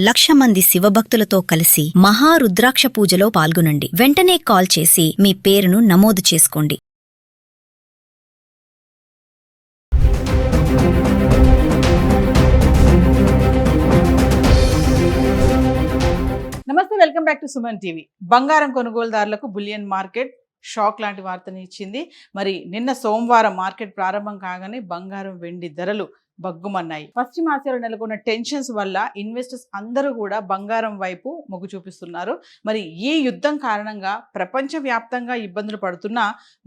1,00,000 మంది శివభక్తులతో కలిసి మహారుద్రాక్ష పూజలో పాల్గొనండి. వెంటనే కాల్ చేసి మీ పేరును నమోదు చేసుకోండి. నమస్తే, welcome back to Suman TV. బంగారం కొనుగోలుదారులకు బులియన్ మార్కెట్ షాక్ లాంటి వార్తని ఇచ్చింది. మరి నిన్న సోమవారం మార్కెట్ ప్రారంభం కాగానే బంగారం వెండి ధరలు బగ్గుమన్నాయి. పశ్చిమ ఆసియాలో నెలకొన్న టెన్షన్స్ వల్ల ఇన్వెస్టర్స్ అందరూ కూడా బంగారం వైపు మొగ్గు చూపిస్తున్నారు. మరి ఈ యుద్ధం కారణంగా ప్రపంచవ్యాప్తంగా ఇబ్బందులు పడుతున్న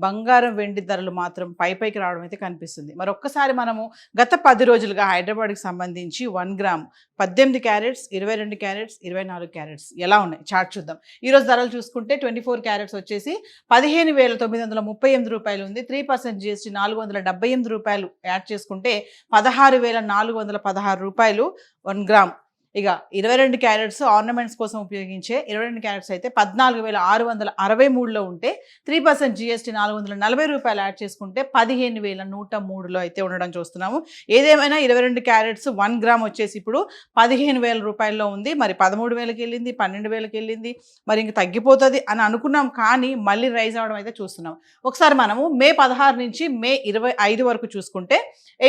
బంగారం వెండి ధరలు మాత్రం పైకి రావడం అయితే కనిపిస్తుంది. మరి ఒక్కసారి మనము గత 10 రోజులుగా హైదరాబాద్కి సంబంధించి 1 గ్రామ్ 18 క్యారెట్స్, 22 క్యారెట్స్, 24 క్యారెట్స్ ఎలా ఉన్నాయి చార్ట్ చూద్దాం. ఈరోజు ధరలు చూసుకుంటే 24 క్యారెట్స్ వచ్చేసి 15,938 రూపాయలు ఉంది. 3% GST 478 రూపాయలు యాడ్ చేసుకుంటే 16,416 రూపాయలు 1 గ్రామ్. ఇక 22 క్యారెట్స్ ఆర్నమెంట్స్ కోసం ఉపయోగించే 22 క్యారెట్స్ అయితే 14,663లో ఉంటే 3% GST 440 రూపాయలు యాడ్ చేసుకుంటే 15,103లో అయితే ఉండడం చూస్తున్నాము. ఏదేమైనా 22 క్యారెట్స్ 1 గ్రామ్ వచ్చేసి ఇప్పుడు 15,000 రూపాయల్లో ఉంది. మరి 13,000కి వెళ్ళింది, 12,000కి వెళ్ళింది. మరి ఇంక తగ్గిపోతుంది అని అనుకున్నాం, కానీ మళ్ళీ రైజ్ అవడం అయితే చూస్తున్నాం. ఒకసారి మనము మే 16 నుంచి మే 25 వరకు చూసుకుంటే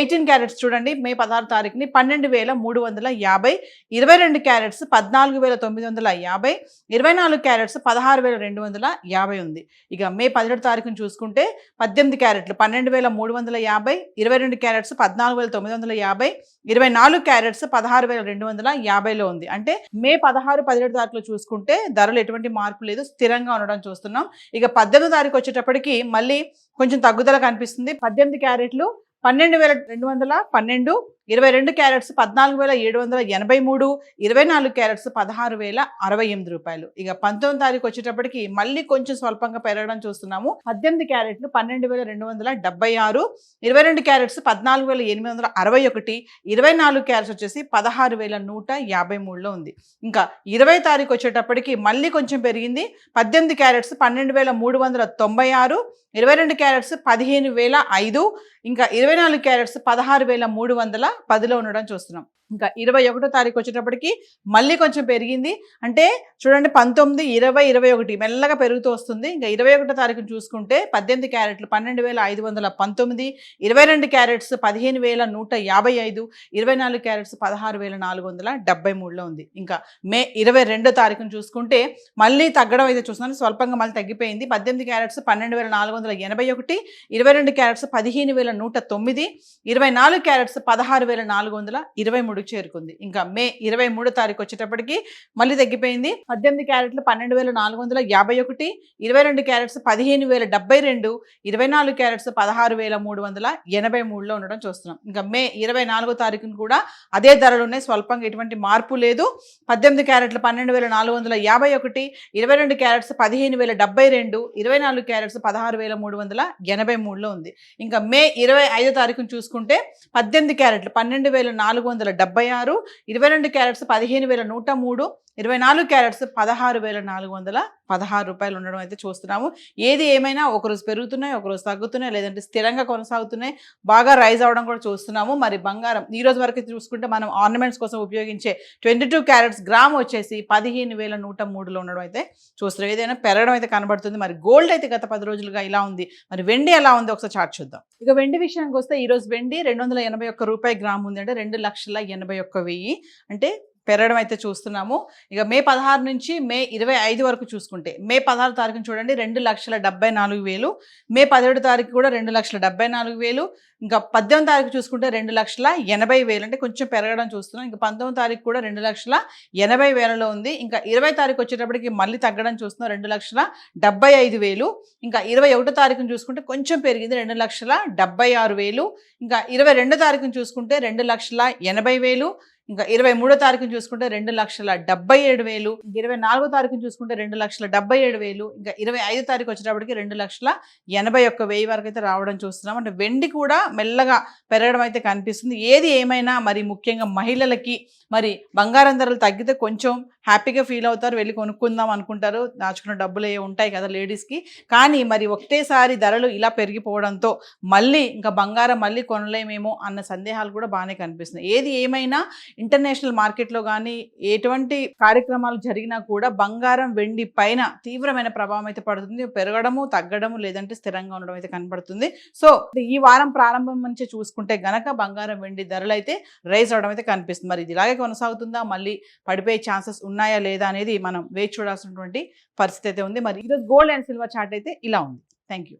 18 క్యారెట్స్ చూడండి, మే 16 తారీఖుని 12,350, 22 క్యారెట్స్ 14,950, 24 క్యారెట్స్ 16,250 ఉంది. ఇక మే 17 తారీఖుని చూసుకుంటే 18 క్యారెట్లు 12,350, 22 క్యారెట్స్ 14,950, 24 క్యారెట్స్ 16,250లో ఉంది. అంటే మే 16, 17 తారీఖులో చూసుకుంటే ధరలు ఎటువంటి మార్పు లేదు, స్థిరంగా ఉండడం చూస్తున్నాం. ఇక 18 తారీఖు వచ్చేటప్పటికి మళ్ళీ కొంచెం తగ్గుదల కనిపిస్తుంది. 18 క్యారెట్లు 12,212, 22 క్యారెట్స్ 14,783, 24 క్యారెట్స్ 16,068 రూపాయలు. ఇక 19 తారీఖు వచ్చేటప్పటికి మళ్ళీ కొంచెం స్వల్పంగా పెరగడం చూస్తున్నాము. 18 క్యారెట్లు 12,276, 22 క్యారెట్స్ 14,861, 24 క్యారెట్స్ వచ్చేసి 16,153లో ఉంది. ఇంకా 20 తారీఖు వచ్చేటప్పటికి మళ్ళీ కొంచెం పెరిగింది. 18 క్యారెట్స్ 12,396, 22 క్యారెట్స్ 15,005, ఇంకా 24 క్యారెట్స్ 16,310లో ఉండడం చూస్తున్నాం. ఇంకా 21 తారీఖు వచ్చేటప్పటికి మళ్ళీ కొంచెం పెరిగింది. అంటే చూడండి 19, 20, 21 మెల్లగా పెరుగుతూ వస్తుంది. ఇంకా 21 తారీఖును చూసుకుంటే 18 క్యారెట్లు 12,519, 22 క్యారెట్స్ 15,155, 24 క్యారెట్స్ 16,473లో ఉంది. ఇంకా మే 22 తారీఖును చూసుకుంటే మళ్ళీ తగ్గడం అయితే చూస్తున్నాను, స్వల్పంగా మళ్ళీ తగ్గిపోయింది. 18 క్యారెట్స్ 12,481, 22 క్యారెట్స్ 15,109, 24 క్యారెట్స్ 16,423 చేరుకుంది. ఇంకా మే 23 తారీఖు వచ్చేటప్పటికి మళ్ళీ తగ్గిపోయింది. 18 క్యారెట్లు 12,451, 22 క్యారెట్స్ 15,072, 24 క్యారెట్స్ 16,383లో ఉండడం చూస్తున్నాం. ఇంకా మే 24 తారీఖును కూడా అదే ధరలు ఉన్నాయి, స్వల్పంగా ఎటువంటి మార్పు లేదు. 18 క్యారెట్లు 12,451, 22 క్యారెట్స్ 15,072, 24 క్యారెట్స్ 16,383లో ఉంది. ఇంకా మే 25 తారీఖును చూసుకుంటే 18 క్యారెట్లు 12,476, 22 క్యారెట్స్ 15,103, 24 క్యారెట్స్ 16,416 రూపాయలు ఉండడం అయితే చూస్తున్నాము. ఏది ఏమైనా ఒకరోజు పెరుగుతున్నాయి, ఒకరోజు తగ్గుతున్నాయి, లేదంటే స్థిరంగా కొనసాగుతున్నాయి, బాగా రైజ్ అవడం కూడా చూస్తున్నాము. మరి బంగారం ఈ రోజు వరకు చూసుకుంటే మనం ఆర్నమెంట్స్ కోసం ఉపయోగించే 22 క్యారెట్స్ గ్రామ్ వచ్చేసి 15,103లో ఉండడం అయితే చూస్తున్నాం. ఏదైనా పెరగడం అయితే కనబడుతుంది. మరి గోల్డ్ అయితే గత 10 రోజులుగా ఇలా ఉంది. మరి వెండి ఎలా ఉంది ఒకసారి చార్ట్ చూద్దాం. ఇక వెండి విషయానికి వస్తే ఈ రోజు వెండి 281 రూపాయల గ్రామ్ ఉంది. అంటే 2,81,000 అంటే పెరగడం అయితే చూస్తున్నాము. ఇక మే 16 నుంచి మే 25 వరకు చూసుకుంటే మే 16 తారీఖున చూడండి 2,74,000, మే 17 తారీఖు కూడా 2,74,000, ఇంకా 18 తారీఖు చూసుకుంటే 2,80,000 అంటే కొంచెం పెరగడం చూస్తున్నాం. ఇంకా 19 తారీఖు కూడా 2,80,000లో ఉంది. ఇంకా 20 తారీఖు వచ్చేటప్పటికి మళ్ళీ తగ్గడం చూస్తున్నాం, 2,75,000. ఇంకా 21 తారీఖును చూసుకుంటే కొంచెం పెరిగింది, 2,76,000. ఇంకా 22 తారీఖును చూసుకుంటే 2,80,000. ఇంకా 23 తారీఖును చూసుకుంటే 2,77,000, 24 తారీఖును చూసుకుంటే 2,77,000, ఇంకా 25 తారీఖు వచ్చేటప్పటికి 2,81,000 వరకు అయితే రావడం చూస్తున్నాం. అంటే వెండి కూడా మెల్లగా పెరగడం అయితే కనిపిస్తుంది. ఏది ఏమైనా మరి ముఖ్యంగా మహిళలకి మరి బంగారం ధరలు తగ్గితే కొంచెం హ్యాపీగా ఫీల్ అవుతారు, వెళ్ళి కొనుక్కుందాం అనుకుంటారు, దాచుకున్న డబ్బులు ఏ ఉంటాయి కదా లేడీస్కి. కానీ మరి ఒకటేసారి ధరలు ఇలా పెరిగిపోవడంతో మళ్ళీ ఇంకా బంగారం మళ్ళీ కొనలేమేమో అన్న సందేహాలు కూడా బాగానే కనిపిస్తున్నాయి. ఏది ఏమైనా ఇంటర్నేషనల్ మార్కెట్లో కానీ ఎటువంటి కార్యక్రమాలు జరిగినా కూడా బంగారం వెండి పైన తీవ్రమైన ప్రభావం అయితే పడుతుంది, పెరగడము తగ్గడము లేదంటే స్థిరంగా ఉండడం అయితే కనబడుతుంది. సో ఈ వారం ప్రారంభం నుంచి చూసుకుంటే గనక బంగారం వెండి ధరలు అయితే రైజ్ అవడం అయితే కనిపిస్తుంది. మరి ఇది ఇలాగే కొనసాగుతుందా, మళ్ళీ పడిపోయే ఛాన్సెస్ ఉన్నాయా లేదా అనేది మనం వేచి చూడాల్సినటువంటి పరిస్థితి అయితే ఉంది. మరి ఈరోజు గోల్డ్ అండ్ సిల్వర్ చార్ట్ అయితే ఇలా ఉంది. Thank you.